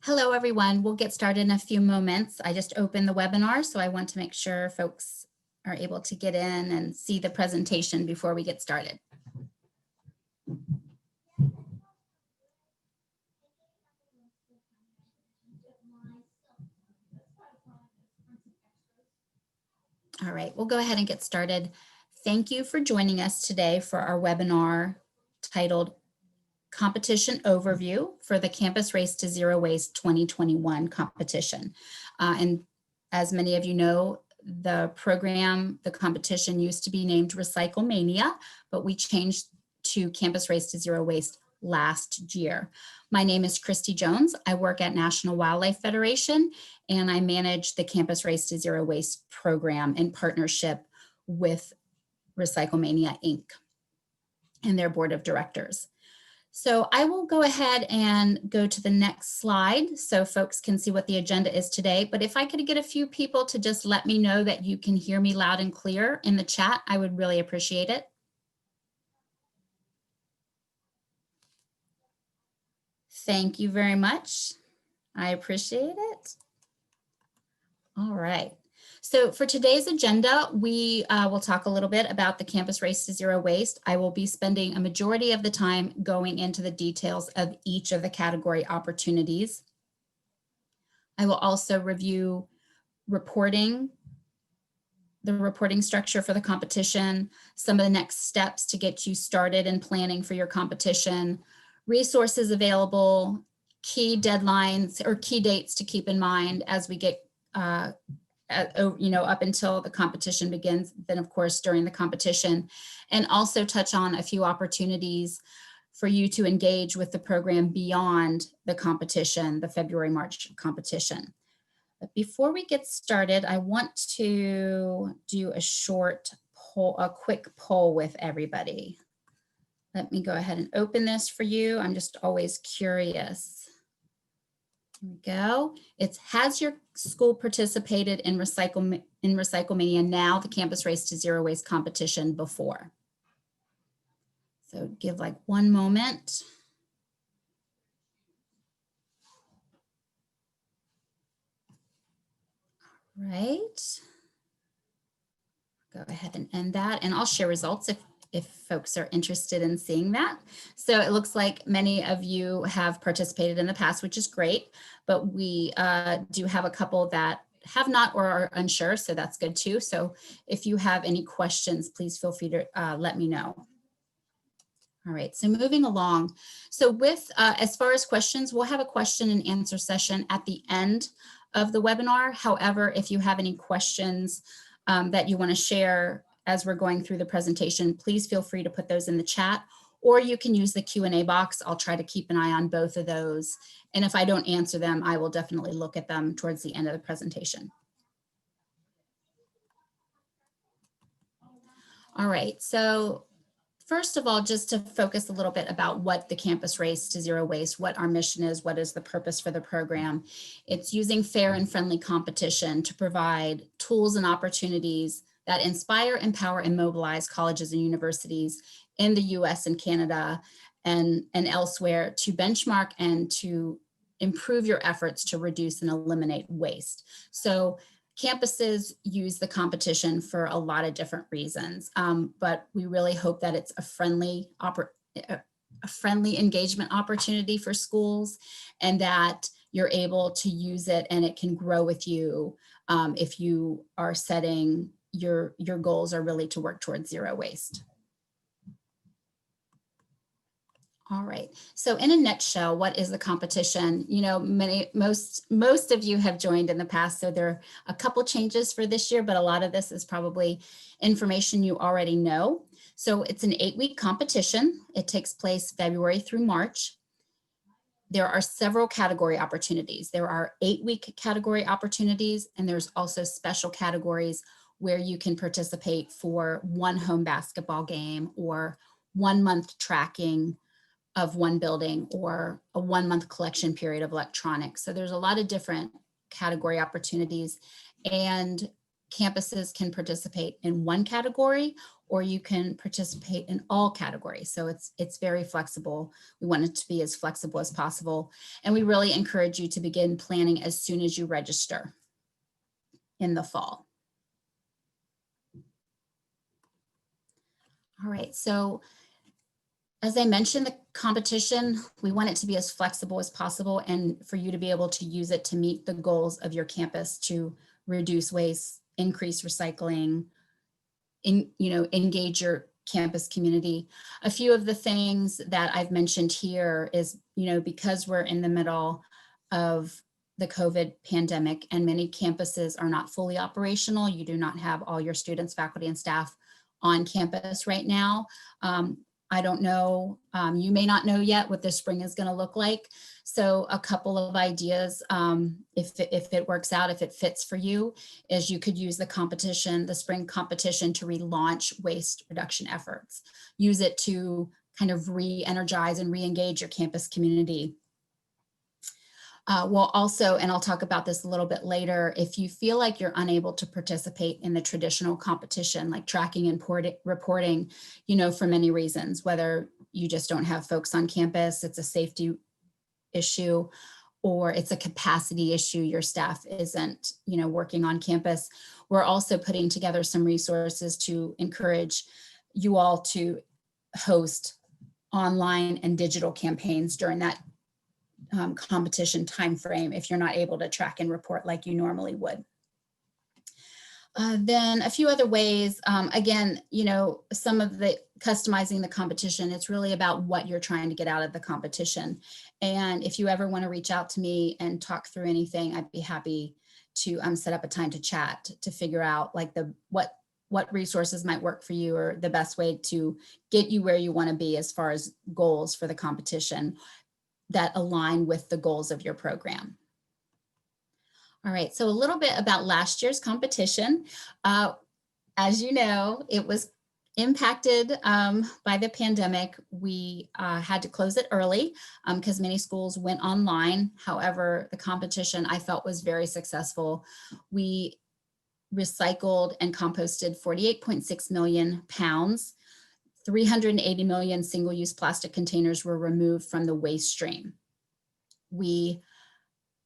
Hello, everyone. We'll get started in a few moments. I just opened the webinar, so I want to make sure folks are able to get in and see the presentation before we get started. All right, we'll go ahead and get started. Thank you for joining us today for our webinar titled Competition Overview for the Campus Race to Zero Waste 2021 competition. And as many of you know, the competition used to be named Recyclemania, but we changed to Campus Race to Zero Waste last year. My name is Christy Jones. I work at National Wildlife Federation, and I manage the Campus Race to Zero Waste program in partnership with Recyclemania Inc. and their board of directors. So I will go ahead and go to the next slide so folks can see what the agenda is today. But if I could get a few people to just let me know that you can hear me loud and clear in the chat, I would really appreciate it. Thank you very much. I appreciate it. All right. So for today's agenda, we will talk a little bit about the Campus Race to Zero Waste. I will be spending a majority of the time going into the details of each of the category opportunities. I will also review the reporting structure for the competition, some of the next steps to get you started in planning for your competition, resources available, key deadlines or key dates to keep in mind as we get up until the competition begins, then of course during the competition, and also touch on a few opportunities for you to engage with the program beyond the competition, the February-March competition. But before we get started, I want to do a quick poll with everybody. Let me go ahead and open this for you. I'm just always curious. Here we go. It's, has your school participated in Recyclemania Now, the Campus Race to Zero Waste competition before? So give like one moment. All right. Go ahead and end that, and I'll share results if folks are interested in seeing that. So it looks like many of you have participated in the past, which is great, but we do have a couple that have not or are unsure, so that's good too. So if you have any questions, please feel free to let me know. All right, so moving along. So with, as far as questions, we'll have a question and answer session at the end of the webinar. However, if you have any questions that you want to share as we're going through the presentation, please feel free to put those in the chat, or you can use the Q&A box. I'll try to keep an eye on both of those. And if I don't answer them, I will definitely look at them towards the end of the presentation. All right, so first of all, just to focus a little bit about what the Campus Race to Zero Waste, what our mission is, what is the purpose for the program. It's using fair and friendly competition to provide tools and opportunities that inspire, empower, and mobilize colleges and universities in the US and Canada and elsewhere to benchmark and to improve your efforts to reduce and eliminate waste. So campuses use the competition for a lot of different reasons, but we really hope that it's a friendly engagement opportunity for schools, and that you're able to use it and it can grow with you if you are setting your goals are really to work towards zero waste. All right, so in a nutshell, what is the competition? You know, most of you have joined in the past, so there are a couple changes for this year, but a lot of this is probably information you already know. So it's an 8-week competition. It takes place February through March. There are several category opportunities. There are 8-week category opportunities, and there's also special categories where you can participate for one home basketball game or 1 month tracking of one building or a 1-month collection period of electronics. So there's a lot of different category opportunities, and campuses can participate in one category or you can participate in all categories. So it's very flexible. We want it to be as flexible as possible. And we really encourage you to begin planning as soon as you register in the fall. All right, so as I mentioned, the competition, we want it to be as flexible as possible and for you to be able to use it to meet the goals of your campus to reduce waste, increase recycling, engage your campus community. A few of the things that I've mentioned here is, because we're in the middle of the COVID pandemic and many campuses are not fully operational, you do not have all your students, faculty, and staff on campus right now. I don't know, you may not know yet what this spring is going to look like. So a couple of ideas, if it works out, if it fits for you, is you could use the spring competition to relaunch waste reduction efforts. Use it to kind of re-energize and re-engage your campus community. Well, also, and I'll talk about this a little bit later, if you feel like you're unable to participate in the traditional competition, like tracking and reporting, for many reasons, whether you just don't have folks on campus, it's a safety issue, or it's a capacity issue, your staff isn't, working on campus. We're also putting together some resources to encourage you all to host online and digital campaigns during that competition timeframe if you're not able to track and report like you normally would. Then a few other ways, again, some of the customizing the competition, it's really about what you're trying to get out of the competition. And if you ever want to reach out to me and talk through anything, I'd be happy to set up a time to chat to figure out like what resources might work for you or the best way to get you where you want to be as far as goals for the competition that align with the goals of your program. All right, so a little bit about last year's competition. As you know, it was impacted by the pandemic. We had to close it early because many schools went online. However, the competition I felt was very successful. We recycled and composted 48.6 million pounds. 380 million single-use plastic containers were removed from the waste stream. We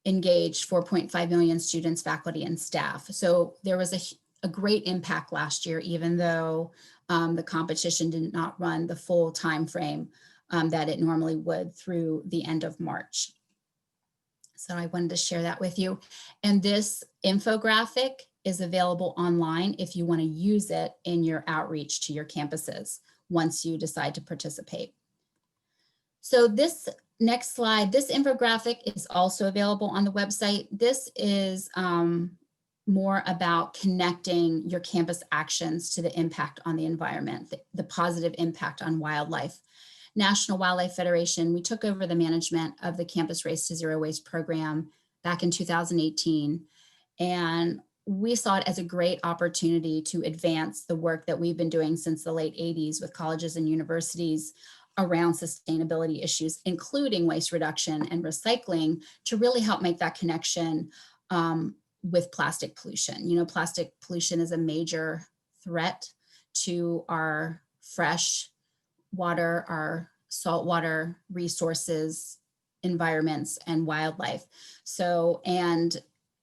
engaged 4.5 million students, faculty, and staff. So there was a great impact last year, even though the competition did not run the full time frame that it normally would through the end of March. So I wanted to share that with you. And this infographic is available online if you want to use it in your outreach to your campuses once you decide to participate. So this next slide, this infographic is also available on the website. This is more about connecting your campus actions to the impact on the environment, the positive impact on wildlife. National Wildlife Federation, we took over the management of the Campus Race to Zero Waste program back in 2018. And we saw it as a great opportunity to advance the work that we've been doing since the late 80s with colleges and universities around sustainability issues, including waste reduction and recycling, to really help make that connection with plastic pollution. Plastic pollution is a major threat to our fresh water, our saltwater resources, environments, and wildlife. So, and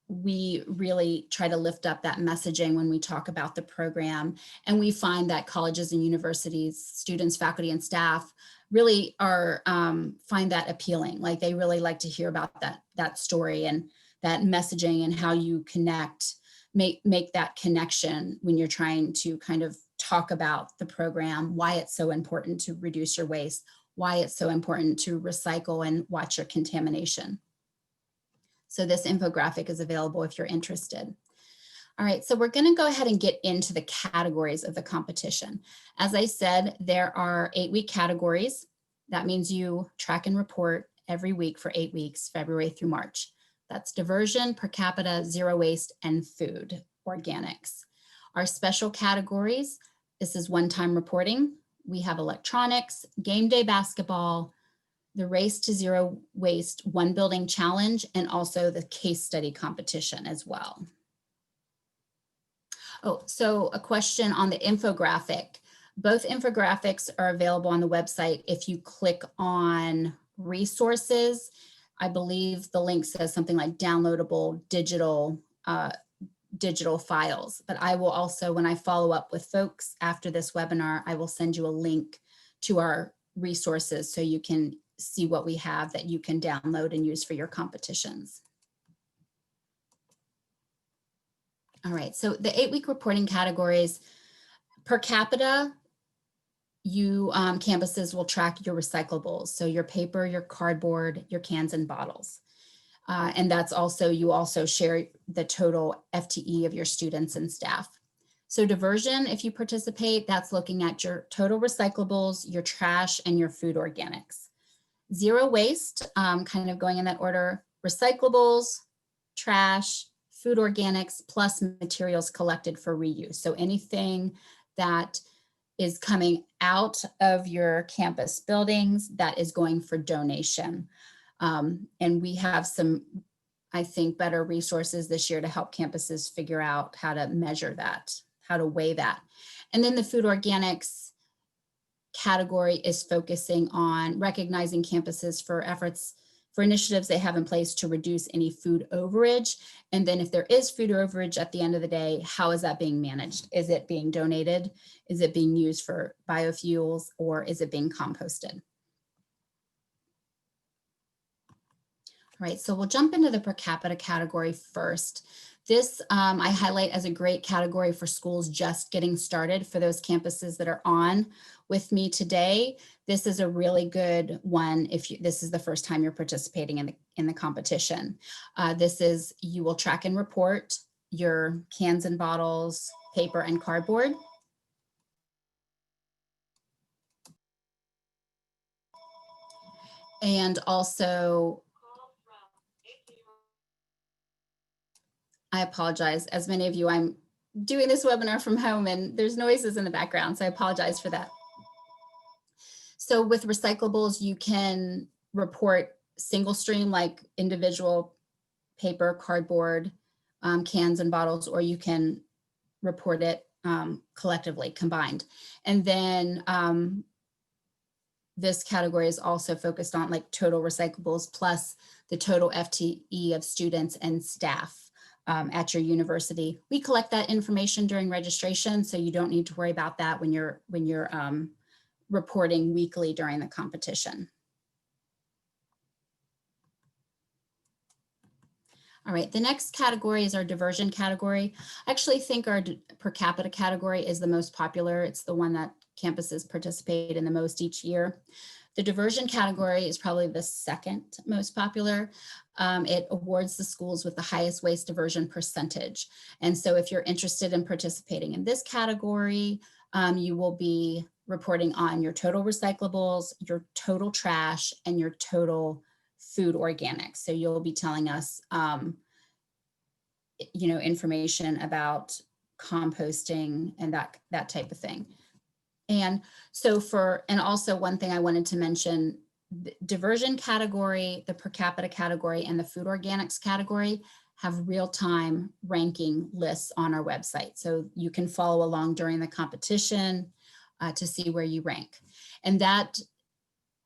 we really try to lift up that messaging when we talk about the program. And we find that colleges and universities, students, faculty, and staff really are find that appealing. Like they really like to hear about that story and that messaging and how you connect, make that connection when you're trying to kind of talk about the program, why it's so important to reduce your waste, why it's so important to recycle and watch your contamination. So this infographic is available if you're interested. All right, so we're going to go ahead and get into the categories of the competition. As I said, there are 8-week categories. That means you track and report every week for 8 weeks, February through March. That's diversion, per capita, zero waste, and food, organics. Our special categories, this is one-time reporting. We have electronics, game day basketball, the Race to Zero Waste One Building Challenge, and also the case study competition as well. Oh, so a question on the infographic. Both infographics are available on the website. If you click on resources, I believe the link says something like downloadable digital files. But I will also, when I follow up with folks after this webinar, I will send you a link to our resources so you can see what we have that you can download and use for your competitions. All right, so the 8-week reporting categories, per capita, you campuses will track your recyclables. So your paper, your cardboard, your cans and bottles. And that's also, you also share the total FTE of your students and staff. So diversion, if you participate, that's looking at your total recyclables, your trash, and your food organics. Zero waste, kind of going in that order, recyclables, trash, food organics, plus materials collected for reuse. So anything that is coming out of your campus buildings that is going for donation. And we have some, I think, better resources this year to help campuses figure out how to measure that, how to weigh that. And then the food organics category is focusing on recognizing campuses for efforts, for initiatives they have in place to reduce any food overage. And then if there is food overage at the end of the day, how is that being managed? Is it being donated? Is it being used for biofuels, or is it being composted? All right, so we'll jump into the per capita category first. This I highlight as a great category for schools just getting started. For those campuses that are on with me today, this is a really good one if this is the first time you're participating in the competition. This is, you will track and report your cans and bottles, paper and cardboard. And also, I apologize. As many of you, I'm doing this webinar from home and there's noises in the background, so I apologize for that. So with recyclables, you can report single stream, like individual paper, cardboard, cans and bottles, or you can report it collectively, combined. And then this category is also focused on like total recyclables plus the total FTE of students and staff at your university. We collect that information during registration, so you don't need to worry about that when you're reporting weekly during the competition. All right, the next category is our diversion category. I actually think our per capita category is the most popular. It's the one that campuses participate in the most each year. The diversion category is probably the second most popular. It awards the schools with the highest waste diversion percentage. And so if you're interested in participating in this category, you will be reporting on your total recyclables, your total trash, and your total food organics. So you'll be telling us, information about composting and that type of thing. And so and also one thing I wanted to mention, the diversion category, the per capita category, and the food organics category have real-time ranking lists on our website. So you can follow along during the competition to see where you rank. And that,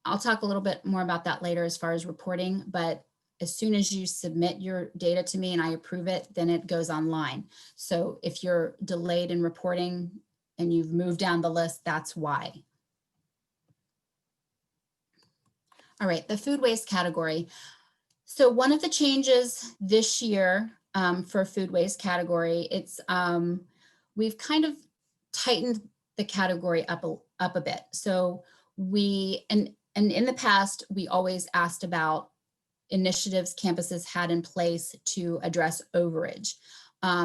I'll talk a little bit more about that later as far as reporting, but as soon as you submit your data to me and I approve it, then it goes online. So if you're delayed in reporting and you've moved down the list, that's why. All right, the food waste category. So one of the changes this year for food waste category, it's we've kind of tightened the category up a bit. So and in the past, we always asked about initiatives campuses had in place to address overage.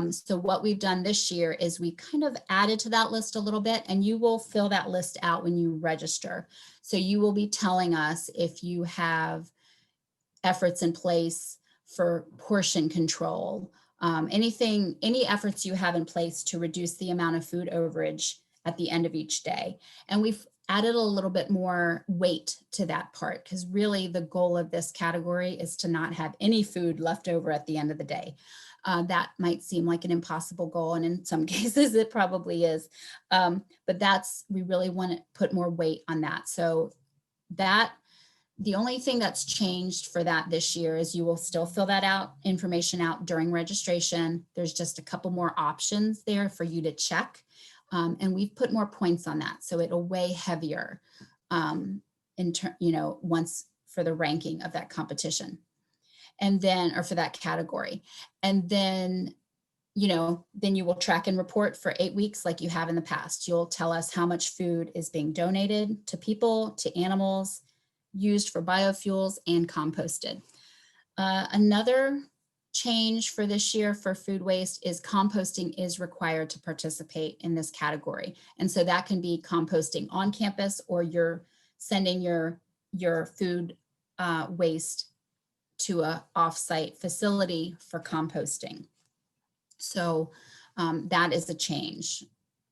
So what we've done this year is we kind of added to that list a little bit, and you will fill that list out when you register. So you will be telling us if you have efforts in place for portion control, any efforts you have in place to reduce the amount of food overage at the end of each day. And we've added a little bit more weight to that part, because really the goal of this category is to not have any food left over at the end of the day. That might seem like an impossible goal, and in some cases it probably is. But we really want to put more weight on that. So the only thing that's changed for that this year is you will still fill that information out during registration. There's just a couple more options there for you to check. And we've put more points on that. So it'll weigh heavier once for the ranking of that competition. And then, or for that category. And then, then you will track and report for 8 weeks like you have in the past. You'll tell us how much food is being donated to people, to animals, used for biofuels, and composted. Another change for this year for food waste is composting is required to participate in this category. And so that can be composting on campus, or you're sending your food waste to a offsite facility for composting. So that is a change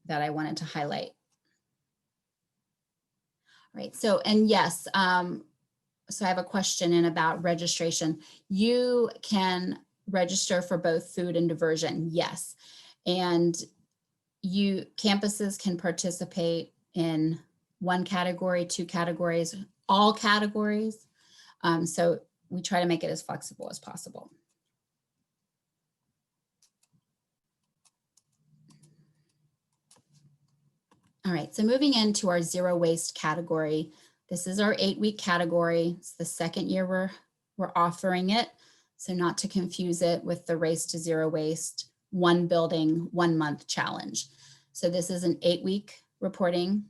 that I wanted to highlight. Right. So, and yes, so I have a question in about registration. You can register for both food and diversion. Yes. And campuses can participate in one category, 2 categories, all categories. So we try to make it as flexible as possible. All right, so moving into our zero waste category. This is our 8-week category. It's the second year we're offering it. So not to confuse it with the Race to Zero Waste, 1 building, 1 month challenge. So this is an 8-week reporting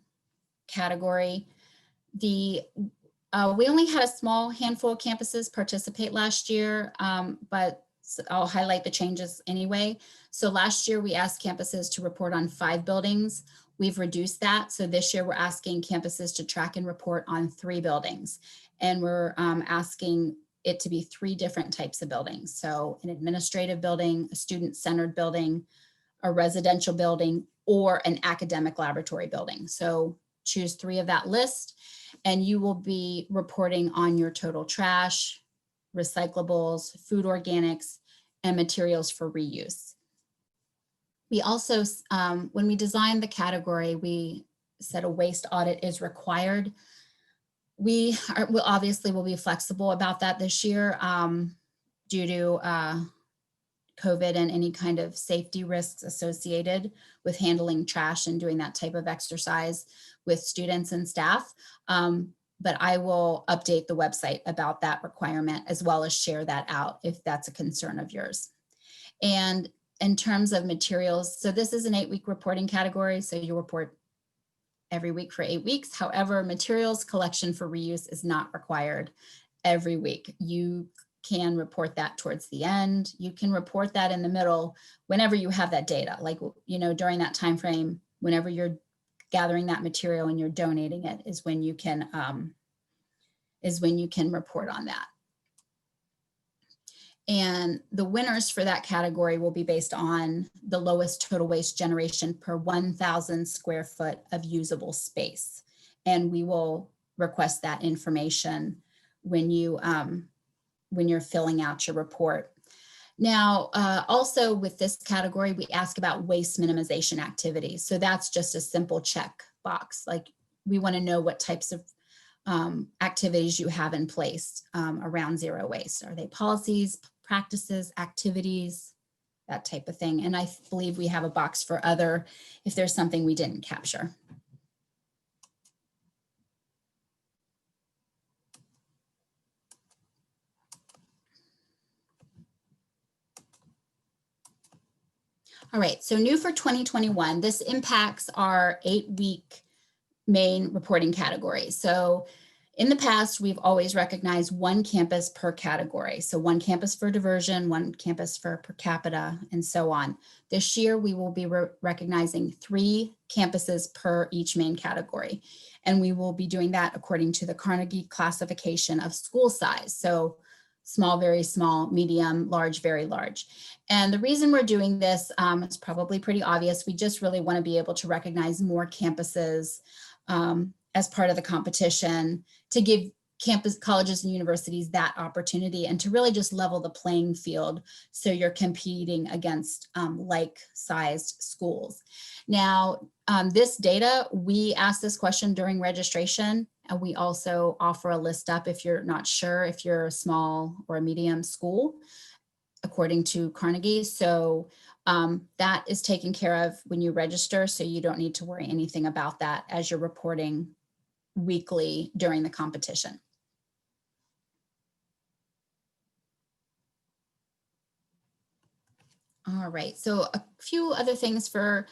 category. We only had a small handful of campuses participate last year, but I'll highlight the changes anyway. So last year we asked campuses to report on 5 buildings. We've reduced that. So this year we're asking campuses to track and report on 3 buildings. And we're asking it to be 3 different types of buildings. So an administrative building, a student-centered building, a residential building, or an academic laboratory building. So choose 3 of that list, and you will be reporting on your total trash, recyclables, food organics, and materials for reuse. We also, when we designed the category, we said a waste audit is required. We obviously will be flexible about that this year due to COVID and any kind of safety risks associated with handling trash and doing that type of exercise with students and staff. But I will update the website about that requirement, as well as share that out if that's a concern of yours. And in terms of materials, so this is an 8-week reporting category, so you report every week for 8 weeks. However, materials collection for reuse is not required every week. You can report that towards the end. You can report that in the middle whenever you have that data, like, during that time frame, whenever you're gathering that material and you're donating it is when you can report on that. And the winners for that category will be based on the lowest total waste generation per 1,000 square foot of usable space. And we will request that information when you're filling out your report. Now, also with this category, we ask about waste minimization activities. So that's just a simple check box. Like, we want to know what types of activities you have in place around zero waste. Are they policies, practices, activities, that type of thing? And I believe we have a box for other if there's something we didn't capture. All right, so new for 2021, this impacts our 8-week main reporting category. So in the past, we've always recognized 1 campus per category. So 1 campus for diversion, 1 campus for per capita, and so on. This year, we will be recognizing 3 campuses per each main category. And we will be doing that according to the Carnegie classification of school size. So small, very small, medium, large, very large. And the reason we're doing this is probably pretty obvious. We just really want to be able to recognize more campuses as part of the competition, to give campus colleges and universities that opportunity, and to really just level the playing field so you're competing against like-sized schools. Now, this data, we asked this question during registration, and we also offer a list up if you're not sure if you're a small or a medium school, according to Carnegie. So that is taken care of when you register, so you don't need to worry anything about that as you're reporting weekly during the competition. All right, so a few other things for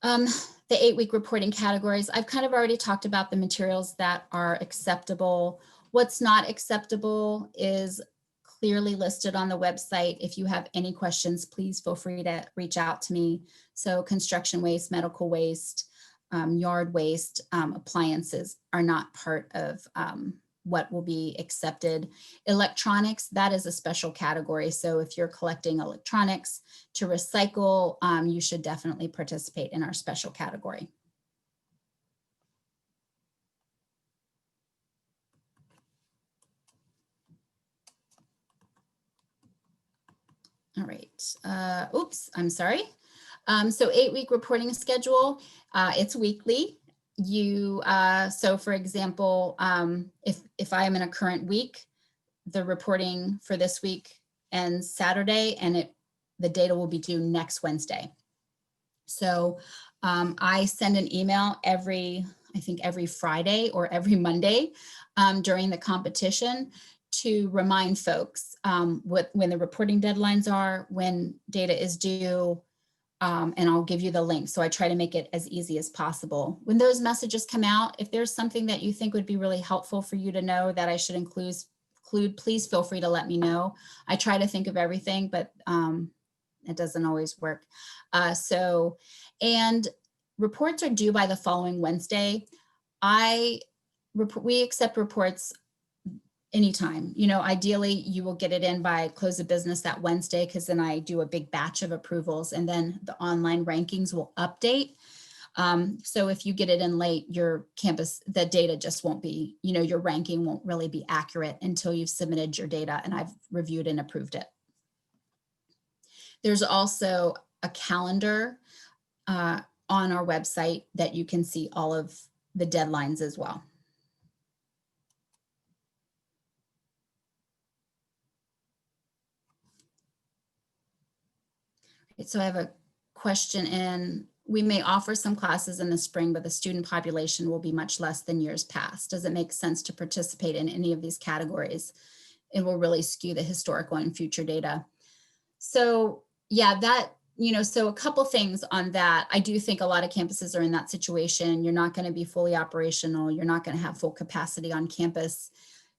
the 8-week reporting categories. I've kind of already talked about the materials that are acceptable. What's not acceptable is clearly listed on the website. If you have any questions, please feel free to reach out to me. So construction waste, medical waste, yard waste, appliances are not part of what will be accepted. Electronics, that is a special category. So if you're collecting electronics to recycle, you should definitely participate in our special category. All right, oops, I'm sorry. So 8-week reporting schedule, it's weekly. So for example, if I am in a current week, the reporting for this week ends Saturday, and the data will be due next Wednesday. So I send an email I think every Friday or every Monday during the competition to remind folks when the reporting deadlines are, when data is due, and I'll give you the link. So I try to make it as easy as possible. When those messages come out, if there's something that you think would be really helpful for you to know that I should include, please feel free to let me know. I try to think of everything, but it doesn't always work. And reports are due by the following Wednesday. We accept reports anytime. Ideally you will get it in by close of business that Wednesday, because then I do a big batch of approvals, and then the online rankings will update. So if you get it in late, your campus, the data just won't be, your ranking won't really be accurate until you've submitted your data and I've reviewed and approved it. There's also a calendar on our website that you can see all of the deadlines as well. So I have a question in, we may offer some classes in the spring, but the student population will be much less than years past. Does it make sense to participate in any of these categories? It will really skew the historical and future data. So yeah, so a couple things on that. I do think a lot of campuses are in that situation. You're not going to be fully operational. You're not going to have full capacity on campus.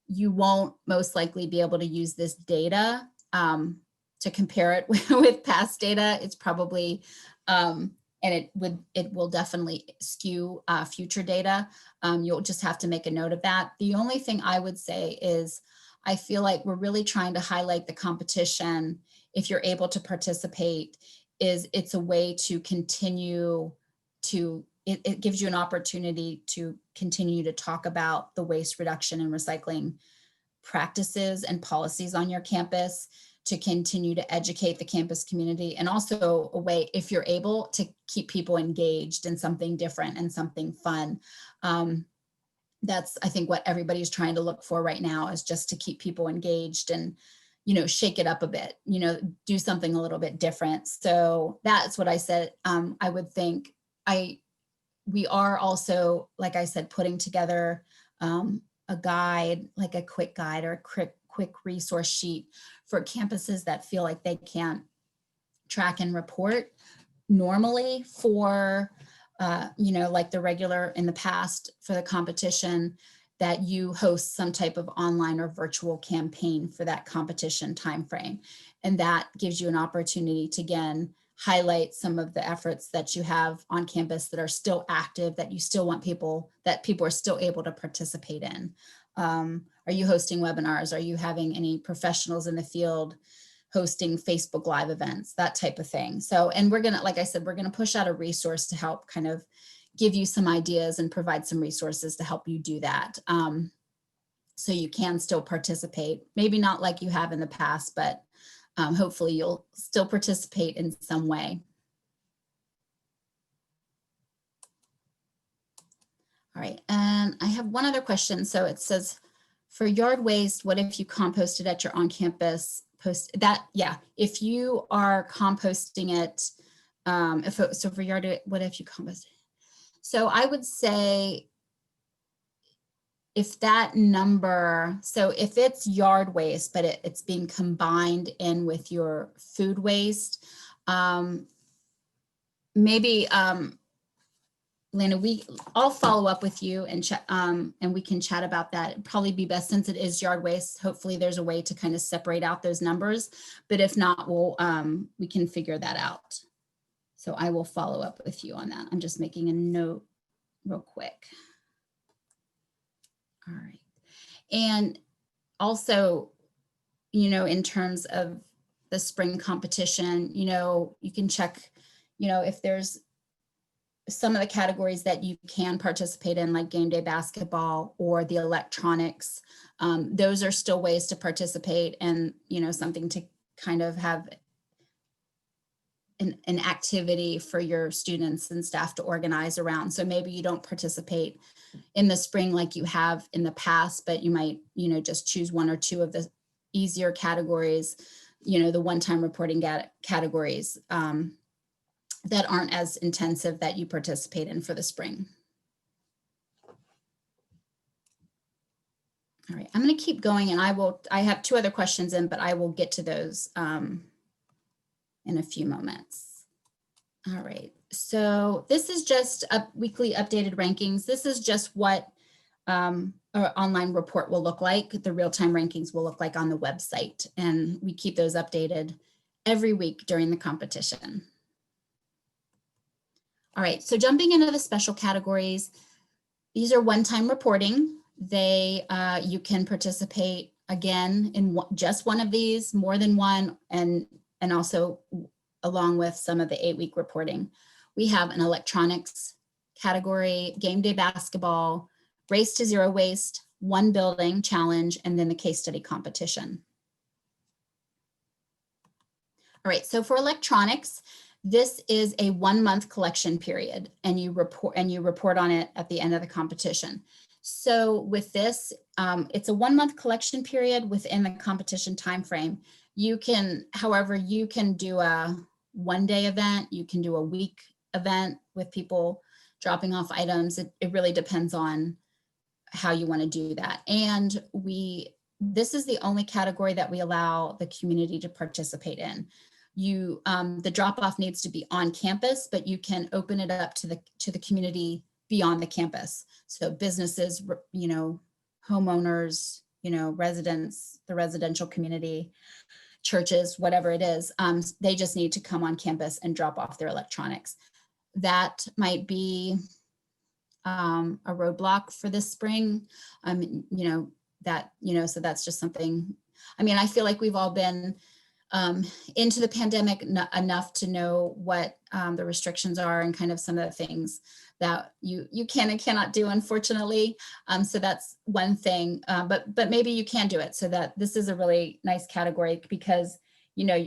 You won't most likely be able to use this data to compare it with past data. It's probably, and it will definitely skew future data. You'll just have to make a note of that. The only thing I would say is, I feel like we're really trying to highlight the competition. If you're able to participate, it's a way to continue to, it gives you an opportunity to continue to talk about the waste reduction and recycling practices and policies on your campus, to continue to educate the campus community, and also a way, if you're able, to keep people engaged in something different and something fun. That's, I think, what everybody's trying to look for right now, is just to keep people engaged and, shake it up a bit, do something a little bit different. So that's what I said. I would think we are also, like I said, putting together a guide, like a quick guide or a quick resource sheet for campuses that feel like they can't track and report normally for, like the regular in the past for the competition, that you host some type of online or virtual campaign for that competition timeframe. And that gives you an opportunity to, again, highlight some of the efforts that you have on campus that are still active, that you still want that people are still able to participate in. Are you hosting webinars? Are you having any professionals in the field hosting Facebook Live events, that type of thing? So, and we're gonna, like I said, we're gonna push out a resource to help kind of give you some ideas and provide some resources to help you do that. So you can still participate, maybe not like you have in the past, but hopefully you'll still participate in some way. All right, and I have one other question. So it says, for yard waste, what if you composted at your on-campus post that? Yeah, if you are composting it, so for yard, what if you compost it? So I would say if that number, so if it's yard waste, but it's being combined in with your food waste, maybe, Lana, I'll follow up with you and we can chat about that. It'd probably be best since it is yard waste. Hopefully there's a way to kind of separate out those numbers, but if not, we can figure that out. So I will follow up with you on that. I'm just making a note real quick. All right. And also, in terms of the spring competition, you can check, if there's some of the categories that you can participate in, like game day basketball or the electronics. Those are still ways to participate and, something to kind of have an activity for your students and staff to organize around. So maybe you don't participate in the spring like you have in the past, but you might, just choose one or two of the easier categories, the one-time reporting categories that aren't as intensive that you participate in for the spring. All right, I'm going to keep going and I have two other questions in, but I will get to those in a few moments. All right, so this is just a weekly updated rankings. This is just what our online report will look like. The real-time rankings will look like on the website, and we keep those updated every week during the competition. All right, so jumping into the special categories, these are one-time reporting. You can participate again in just one of these, more than one, and also along with some of the 8-week reporting. We have an electronics category, game day basketball, race to zero waste, one building challenge, and then the case study competition. All right, so for electronics, this is a 1-month collection period, and you report on it at the end of the competition. So with this, it's a 1-month collection period within the competition timeframe. However, you can do a one-day event, you can do a week event with people dropping off items. It really depends on how you want to do that. And this is the only category that we allow the community to participate in. The drop-off needs to be on campus, but you can open it up to the community beyond the campus. So businesses, homeowners, residents, the residential community, churches, whatever it is, they just need to come on campus and drop off their electronics. That might be a roadblock for this spring. So that's just something. I feel like we've all been into the pandemic enough to know what the restrictions are and kind of some of the things that you can and cannot do, unfortunately. So that's one thing, but maybe you can do it. So that this is a really nice category because,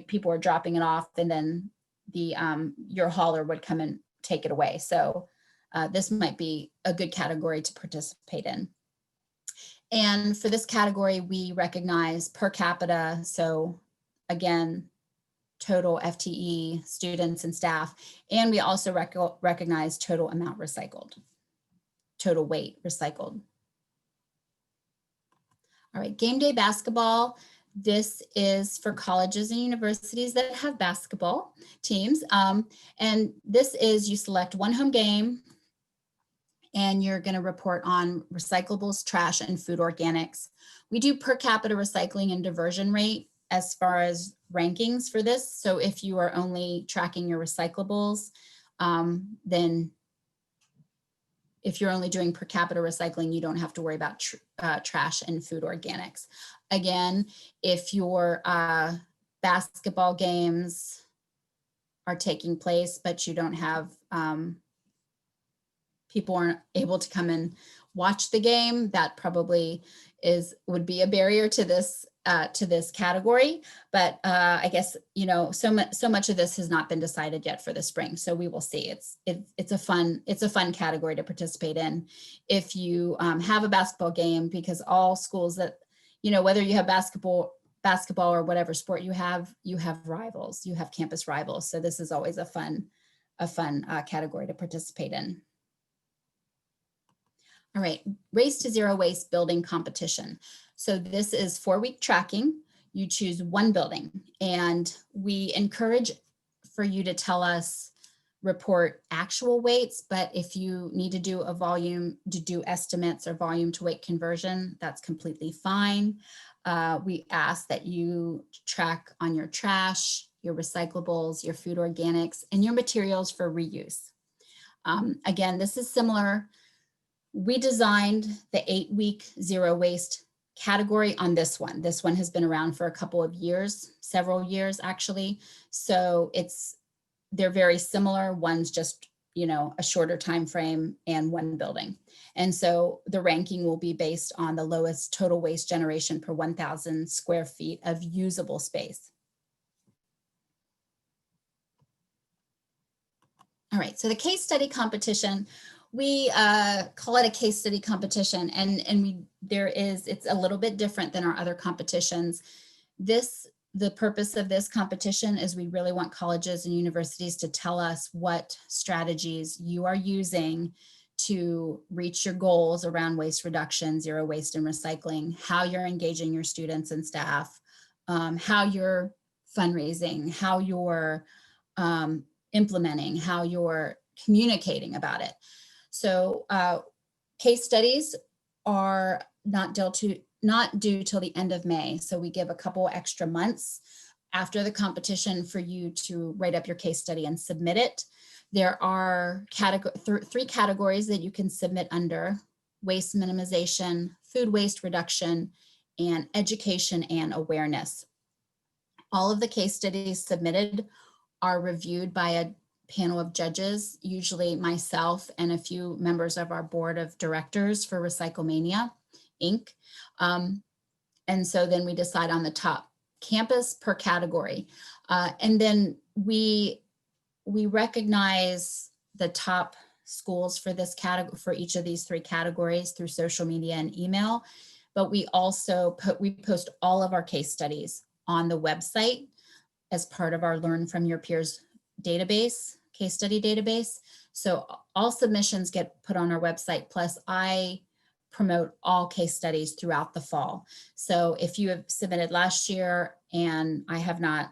people are dropping it off and then your hauler would come and take it away. So this might be a good category to participate in. And for this category, we recognize per capita. So again, total FTE, students and staff, and we also recognize total amount recycled, total weight recycled. All right, game day basketball. This is for colleges and universities that have basketball teams. And this is, you select one home game and you're going to report on recyclables, trash, and food organics. We do per capita recycling and diversion rate as far as rankings for this. So if you are only tracking your recyclables, then if you're only doing per capita recycling, you don't have to worry about trash and food organics. Again, if your basketball games are taking place, but you don't have people aren't able to come and watch the game, that probably would be a barrier to this category. But I guess, you know, so much of this has not been decided yet for the spring. So we will see. It's a fun category to participate in if you have a basketball game, because all schools that, you know, whether you have basketball or whatever sport you have rivals, you have campus rivals. So this is always a fun category to participate in. All right, Race to Zero Waste building competition. So this is 4-week tracking. You choose one building, and we encourage for you to tell us, report actual weights, but if you need to do a volume, to do estimates or volume to weight conversion, that's completely fine. We ask that you track on your trash, your recyclables, your food organics, and your materials for reuse. Again, this is similar. We designed the 8-week zero waste category on this one. This one has been around for a couple of years, several years actually. So they're very similar. One's just, you know, a shorter time frame and one building. And so the ranking will be based on the lowest total waste generation per 1,000 square feet of usable space. All right, so the case study competition, we call it a case study competition, and it's a little bit different than our other competitions. The purpose of this competition is we really want colleges and universities to tell us what strategies you are using to reach your goals around waste reduction, zero waste and recycling, how you're engaging your students and staff, how you're fundraising, how you're implementing, how you're communicating about it. So case studies are not due till the end of May. So we give a couple extra months after the competition for you to write up your case study and submit it. There are 3 categories that you can submit under: waste minimization, food waste reduction, and education and awareness. All of the case studies submitted are reviewed by a panel of judges, usually myself and a few members of our board of directors for Recyclemania, Inc. And so then we decide on the top campus per category. And then we recognize the top schools for this category, for each of these 3 categories, through social media and email. But we also post all of our case studies on the website as part of our Learn from Your Peers database, case study database. So all submissions get put on our website, plus I promote all case studies throughout the fall. So if you have submitted last year and I have not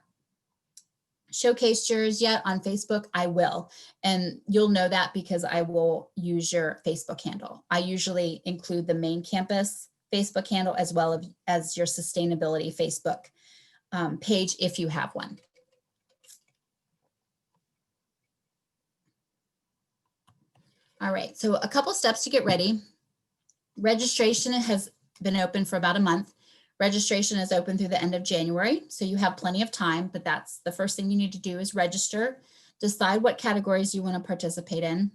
showcased yours yet on Facebook, I will. And you'll know that because I will use your Facebook handle. I usually include the main campus Facebook handle as well as your sustainability Facebook page if you have one. All right, so a couple steps to get ready. Registration has been open for about a month. Registration is open through the end of January, so you have plenty of time, but that's the first thing you need to do is register, decide what categories you want to participate in,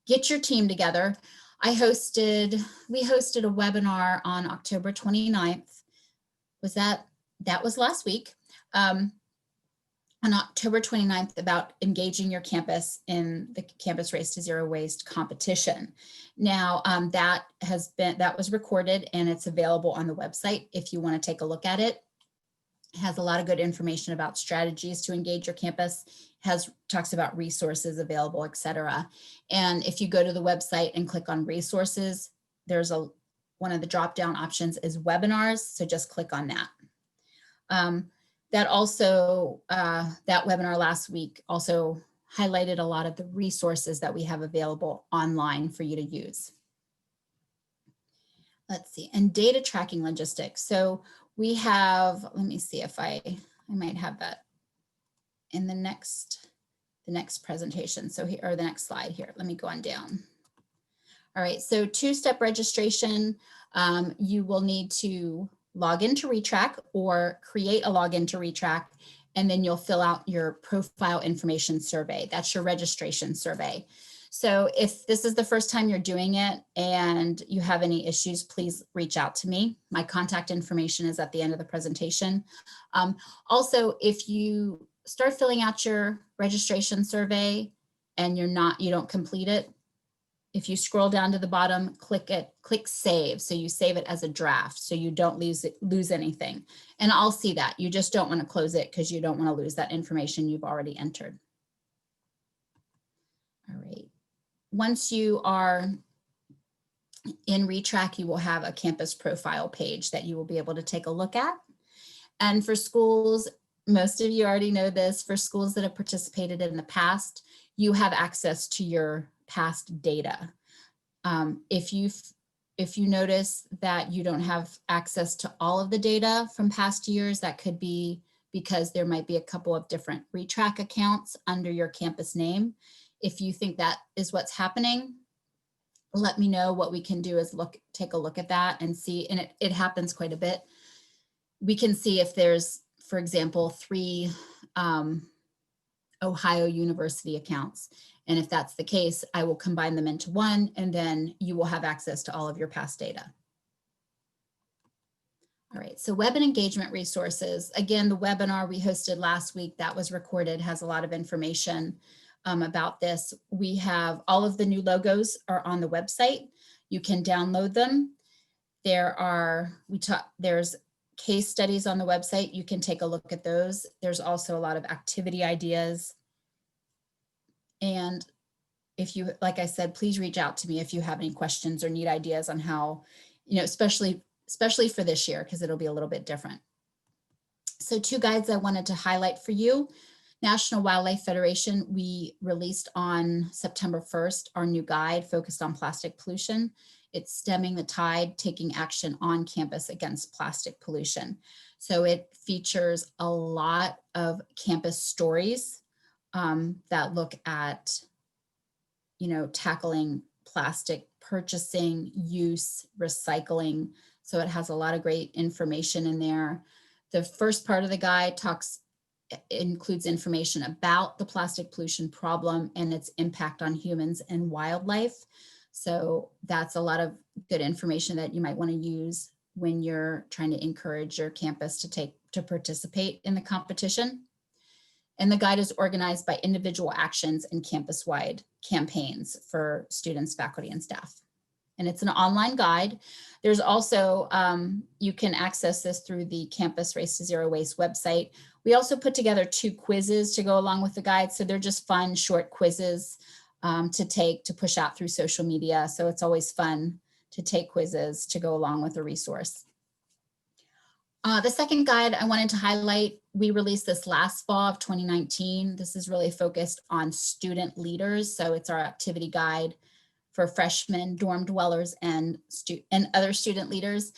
get your team together. We hosted a webinar on October 29th. That was last week. On October 29th about engaging your campus in the Campus Race to Zero Waste competition. Now that was recorded and it's available on the website if you want to take a look at it. It has a lot of good information about strategies to engage your campus, talks about resources available, etc. And if you go to the website and click on resources, there's one of the drop-down options is webinars, so just click on that. That webinar last week also highlighted a lot of the resources that we have available online for you to use. Let's see, and data tracking logistics. So we have, let me see if I might have that in the next presentation. So here, or the next slide here, let me go on down. All right, so 2-step registration, you will need to log into ReTrack or create a login to ReTrack, and then you'll fill out your profile information survey. That's your registration survey. So if this is the first time you're doing it and you have any issues, please reach out to me. My contact information is at the end of the presentation. Also, if you start filling out your registration survey and you don't complete it, if you scroll down to the bottom, click save. So you save it as a draft so you don't lose anything. And I'll see that. You just don't want to close it because you don't want to lose that information you've already entered. All right. Once you are in ReTrack, you will have a campus profile page that you will be able to take a look at. And for schools, most of you already know this, for schools that have participated in the past, you have access to your past data. If you notice that you don't have access to all of the data from past years, that could be because there might be a couple of different ReTrack accounts under your campus name. If you think that is what's happening, let me know. What we can do is take a look at that and see, and it happens quite a bit. We can see if there's, for example, 3 Ohio University accounts. And if that's the case, I will combine them into one, and then you will have access to all of your past data. All right, so web and engagement resources. Again, the webinar we hosted last week that was recorded has a lot of information about this. We have all of the new logos are on the website. You can download them. There's case studies on the website. You can take a look at those. There's also a lot of activity ideas. And if you, like I said, please reach out to me if you have any questions or need ideas on how, especially for this year, because it'll be a little bit different. So 2 guides I wanted to highlight for you. National Wildlife Federation, we released on September 1st, our new guide focused on plastic pollution. It's Stemming the Tide, Taking Action on Campus Against Plastic Pollution. So it features a lot of campus stories that look at, tackling plastic purchasing, use, recycling. So it has a lot of great information in there. The first part of the guide includes information about the plastic pollution problem and its impact on humans and wildlife. So that's a lot of good information that you might want to use when you're trying to encourage your campus to participate in the competition. And the guide is organized by individual actions and campus-wide campaigns for students, faculty, and staff. And it's an online guide. There's also, you can access this through the Campus Race to Zero Waste website. We also put together 2 quizzes to go along with the guide. So they're just fun, short quizzes to push out through social media. So it's always fun to take quizzes to go along with a resource. The second guide I wanted to highlight, we released this last fall of 2019. This is really focused on student leaders. So it's our activity guide for freshmen, dorm dwellers, and other student leaders.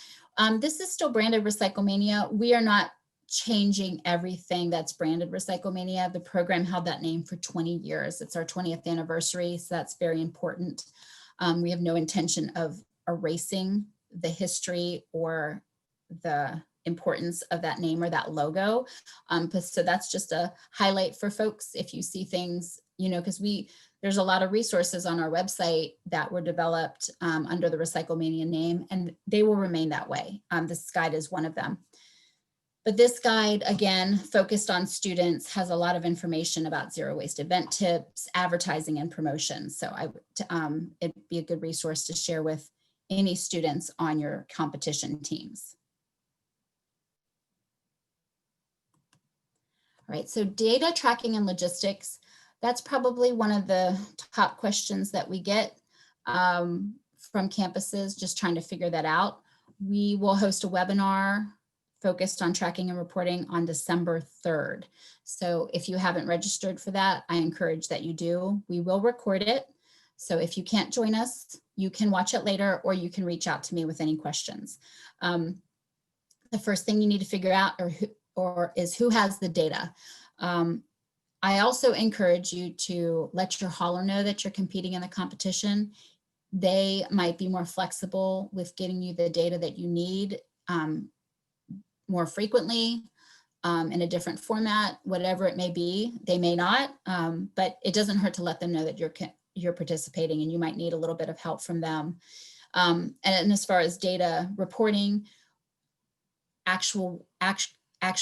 This is still branded Recyclemania. We are not changing everything that's branded Recyclemania. The program held that name for 20 years. It's our 20th anniversary, so that's very important. We have no intention of erasing the history or the importance of that name or that logo. So that's just a highlight for folks if you see things, because there's a lot of resources on our website that were developed under the Recyclemania name, and they will remain that way. This guide is one of them. But this guide, again, focused on students, has a lot of information about zero waste event tips, advertising, and promotion. So it'd be a good resource to share with any students on your competition teams. All right, so data tracking and logistics, that's probably one of the top questions that we get from campuses, just trying to figure that out. We will host a webinar focused on tracking and reporting on December 3rd. So if you haven't registered for that, I encourage that you do. We will record it. So if you can't join us, you can watch it later, or you can reach out to me with any questions. The first thing you need to figure out is who has the data. I also encourage you to let your hauler know that you're competing in the competition. They might be more flexible with getting you the data that you need more frequently, in a different format, whatever it may be. They may not, but it doesn't hurt to let them know that you're participating, and you might need a little bit of help from them. And as far as data reporting, actual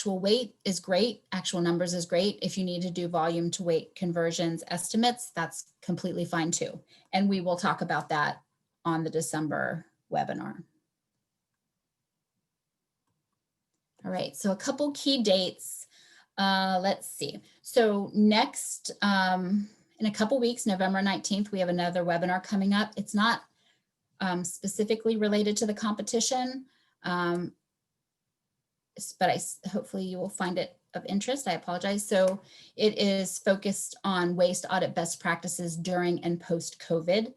weight is great. Actual numbers is great. If you need to do volume to weight conversions estimates, that's completely fine too. And we will talk about that on the December webinar. All right, so a couple key dates. Let's see. So next, in a couple weeks, November 19th, we have another webinar coming up. It's not specifically related to the competition, but hopefully you will find it of interest. I apologize. So it is focused on waste audit best practices during and post COVID.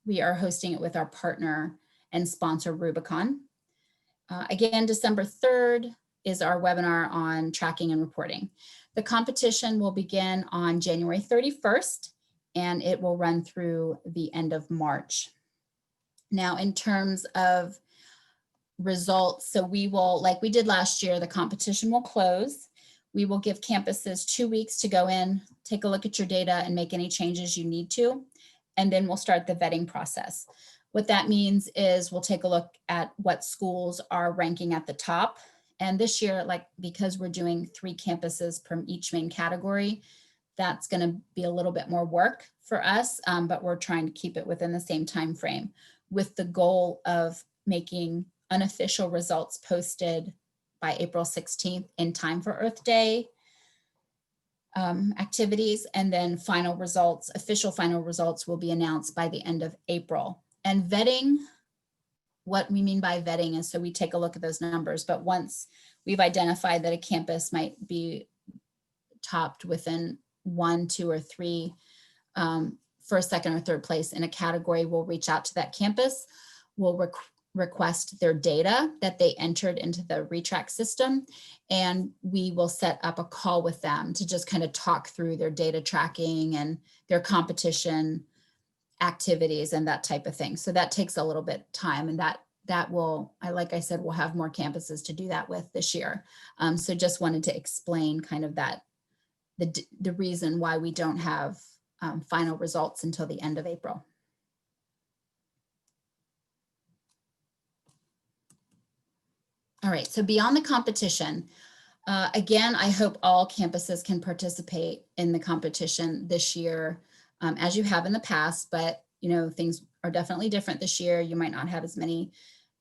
We are hosting it with our partner and sponsor Rubicon. Again, December 3rd is our webinar on tracking and reporting. The competition will begin on January 31st, and it will run through the end of March. Now, in terms of results, so we will, like we did last year, the competition will close. We will give campuses 2 weeks to go in, take a look at your data and make any changes you need to, and then we'll start the vetting process. What that means is we'll take a look at what schools are ranking at the top. And this year, because we're doing 3 campuses from each main category, that's going to be a little bit more work for us, but we're trying to keep it within the same time frame, with the goal of making unofficial results posted by April 16th in time for Earth Day activities, and then official final results will be announced by the end of April. And vetting, what we mean by vetting is, so we take a look at those numbers, but once we've identified that a campus might be topped within 1, 2, or 3 first, second, or third place in a category, we'll reach out to that campus. We'll request their data that they entered into the retrack system, and we will set up a call with them to just kind of talk through their data tracking and their competition activities and that type of thing. So that takes a little bit of time, and that will, like I said, we'll have more campuses to do that with this year. So just wanted to explain kind of that, the reason why we don't have final results until the end of April. All right, so beyond the competition, again, I hope all campuses can participate in the competition this year, as you have in the past, but things are definitely different this year. You might not have as many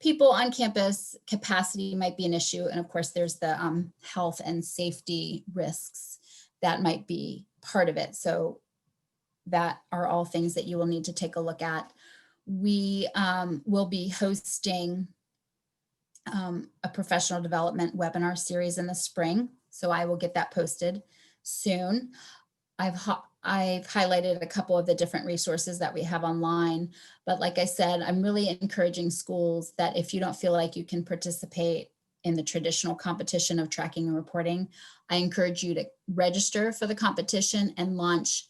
people on campus. Capacity might be an issue. And of course, there's the health and safety risks that might be part of it. So that are all things that you will need to take a look at. We will be hosting a professional development webinar series in the spring. So I will get that posted soon. I've highlighted a couple of the different resources that we have online, but like I said, I'm really encouraging schools that if you don't feel like you can participate in the traditional competition of tracking and reporting, I encourage you to register for the competition and launch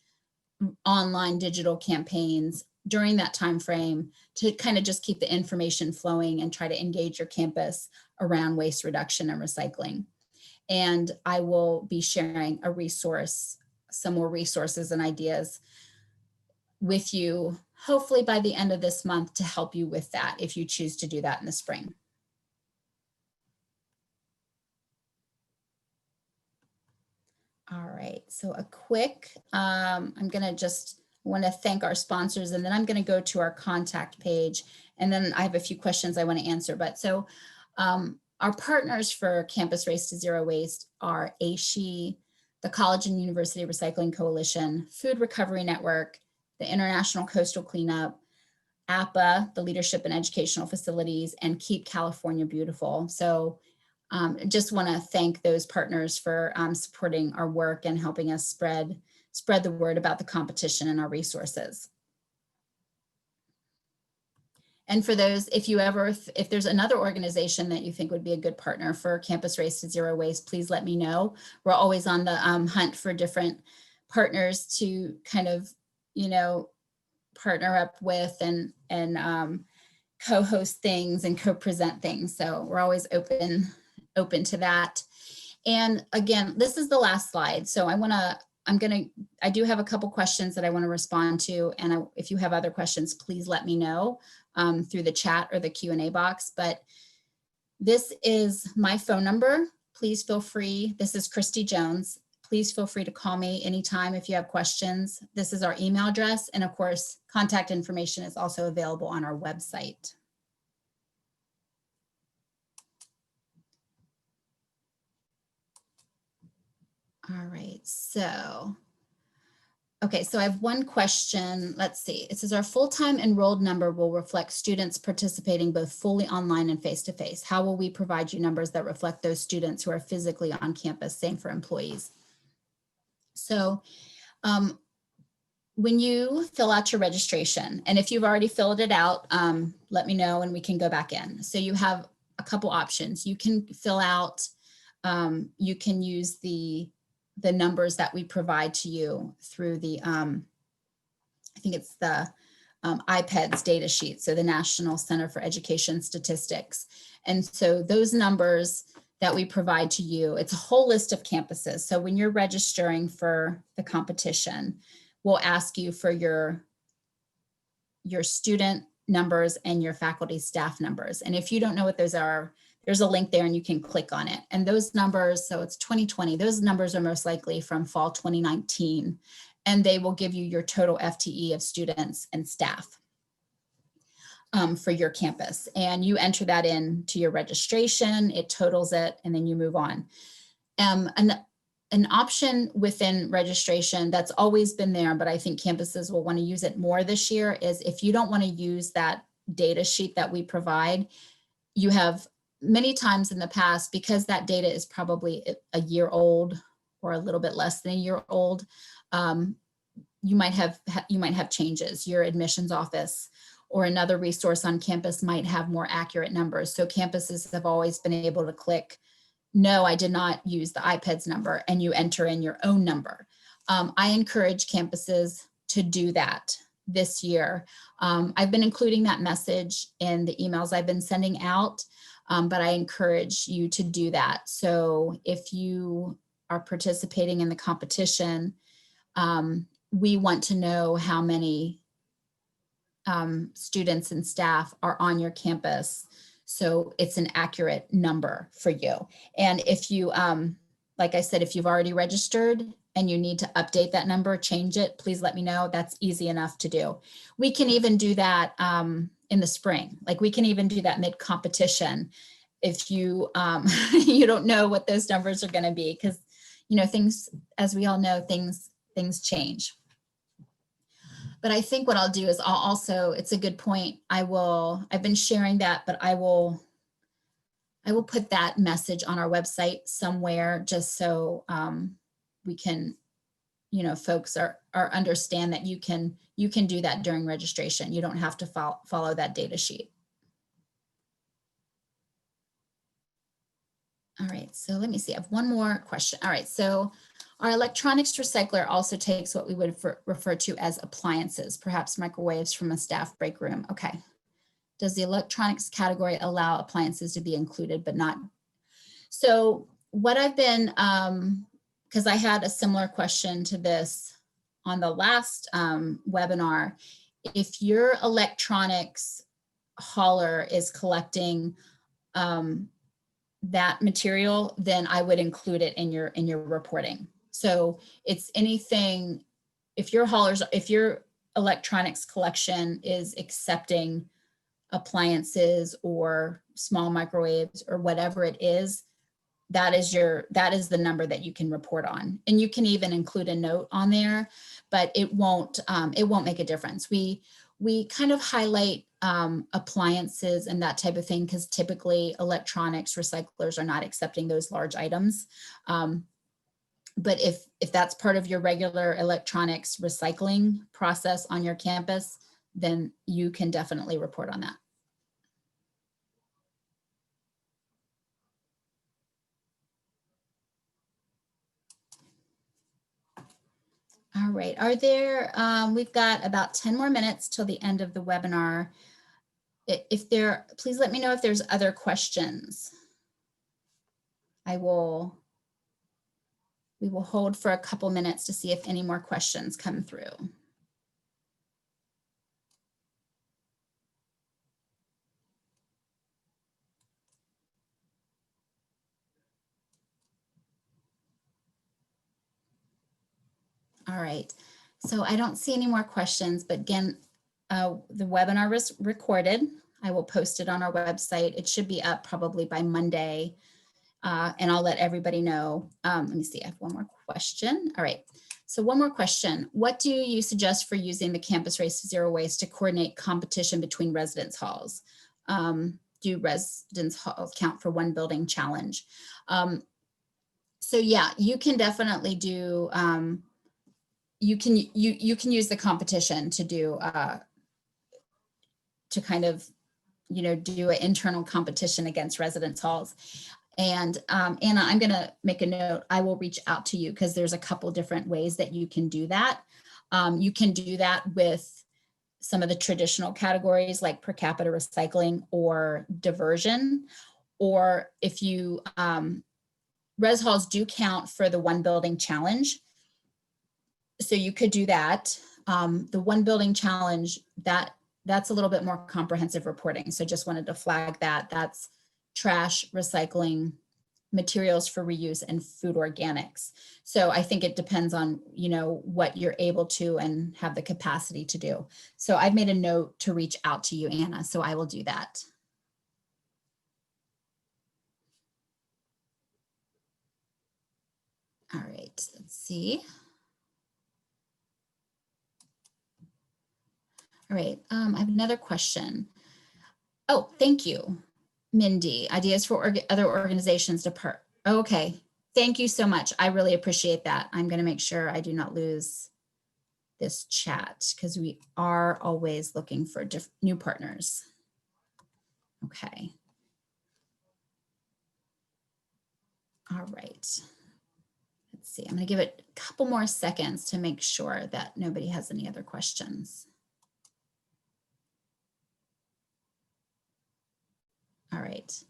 online digital campaigns during that time frame to kind of just keep the information flowing and try to engage your campus around waste reduction and recycling. And I will be sharing some more resources and ideas with you, hopefully by the end of this month, to help you with that if you choose to do that in the spring. All right, so a quick, I'm gonna just want to thank our sponsors, and then I'm going to go to our contact page, and then I have a few questions I want to answer. But so our partners for Campus Race to Zero Waste are ASHE, the College and University Recycling Coalition, Food Recovery Network, the International Coastal Cleanup, APA, the Leadership and Educational Facilities, and Keep California Beautiful. So just want to thank those partners for supporting our work and helping us spread the word about the competition and our resources. And for those, if there's another organization that you think would be a good partner for Campus Race to Zero Waste, please let me know. We're always on the hunt for different partners to kind of, partner up with and co-host things and co-present things. So we're always open to that. And again, this is the last slide. So I want to I do have a couple questions that I want to respond to. And if you have other questions, please let me know through the chat or the Q&A box. But this is my phone number. Please feel free. This is Christy Jones. Please feel free to call me anytime if you have questions. This is our email address. And of course, contact information is also available on our website. All right, so, okay, so I have one question. Let's see. It says our full-time enrolled number will reflect students participating both fully online and face-to-face. How will we provide you numbers that reflect those students who are physically on campus? Same for employees. So when you fill out your registration, and if you've already filled it out, let me know and we can go back in. So you have a couple options. You can fill out, you can use the numbers that we provide to you through the, I think it's the IPEDS data sheet, so the National Center for Education Statistics. And so those numbers that we provide to you, it's a whole list of campuses. So when you're registering for the competition, we'll ask you for your student numbers and your faculty staff numbers. And if you don't know what those are, there's a link there and you can click on it. And those numbers, so it's 2020, those numbers are most likely from fall 2019, and they will give you your total FTE of students and staff for your campus. And you enter that into your registration, it totals it, and then you move on. An option within registration that's always been there, but I think campuses will want to use it more this year, is if you don't want to use that data sheet that we provide, you have many times in the past, because that data is probably a year old or a little bit less than a year old, you might have changes. Your admissions office or another resource on campus might have more accurate numbers. So campuses have always been able to click, no, I did not use the IPEDS number, and you enter in your own number. I encourage campuses to do that this year. I've been including that message in the emails I've been sending out, but I encourage you to do that. So if you are participating in the competition, we want to know how many students and staff are on your campus, so it's an accurate number for you. And if you, like I said, if you've already registered and you need to update that number, change it, please let me know. That's easy enough to do. We can even do that in the spring. Like we can even do that mid-competition if you you don't know what those numbers are going to be, because you know things, as we all know, things change. But I think what I'll do is I'll also, it's a good point. I've been sharing that, but I will put that message on our website somewhere, just so we can, you know, folks are understand that you can do that during registration. You don't have to follow that data sheet. All right, so let me see. I have one more question. All right, so our electronics recycler also takes what we would refer to as appliances, perhaps microwaves from a staff break room. Okay. Does the electronics category allow appliances to be included, but not? So what I've been, because I had a similar question to this on the last webinar, if your electronics hauler is collecting that material, then I would include it in your reporting. So it's anything, if your electronics collection is accepting appliances or small microwaves or whatever it is, that is the number that you can report on. And you can even include a note on there, but it won't make a difference. We kind of highlight appliances and that type of thing because typically electronics recyclers are not accepting those large items. But if that's part of your regular electronics recycling process on your campus, then you can definitely report on that. All right, we've got about 10 more minutes till the end of the webinar. Please let me know if there's other questions. I will We will hold for a couple minutes to see if any more questions come through. All right, so I don't see any more questions, but again, the webinar was recorded. I will post it on our website. It should be up probably by Monday, and I'll let everybody know. Let me see, I have one more question. All right, so one more question. What do you suggest for using the Campus Race to Zero Waste to coordinate competition between residence halls? Do residence halls count for one building challenge? So yeah, you can definitely do, you can use the competition to do to kind of, you know, do an internal competition against residence halls. And Anna, I'm going to make a note. I will reach out to you because there's a couple different ways that you can do that. You can do that with some of the traditional categories like per capita recycling or diversion, or if you res halls do count for the one building challenge. So you could do that. The one building challenge, that's a little bit more comprehensive reporting. So just wanted to flag that. That's trash, recycling, materials for reuse, and food organics. So I think it depends on, you know, what you're able to and have the capacity to do. So I've made a note to reach out to you, Anna, so I will do that. All right, let's see. All right, I have another question. Oh, thank you, Mindy. Ideas for other organizations to part. Okay, thank you so much. I really appreciate that. I'm going to make sure I do not lose this chat because we are always looking for new partners. Okay. All right. Let's see. I'm going to give it a couple more seconds to make sure that nobody has any other questions. All right.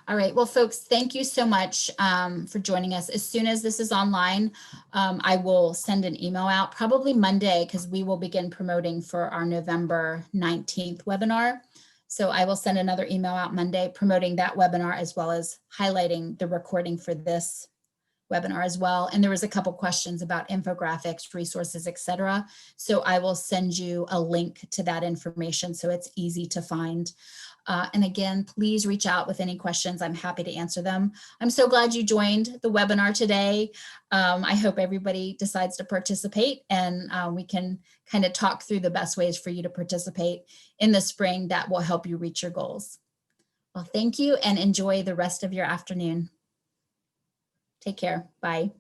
All right. Well, folks, thank you so much for joining us. As soon as this is online, I will send an email out probably Monday because we will begin promoting for our November 19th webinar. So I will send another email out Monday promoting that webinar as well as highlighting the recording for this webinar as well. And there was a couple questions about infographics, resources, etc. So I will send you a link to that information so it's easy to find. And again, please reach out with any questions. I'm happy to answer them. I'm so glad you joined the webinar today. I hope everybody decides to participate and we can kind of talk through the best ways for you to participate in the spring that will help you reach your goals. Well, thank you and enjoy the rest of your afternoon. Take care. Bye.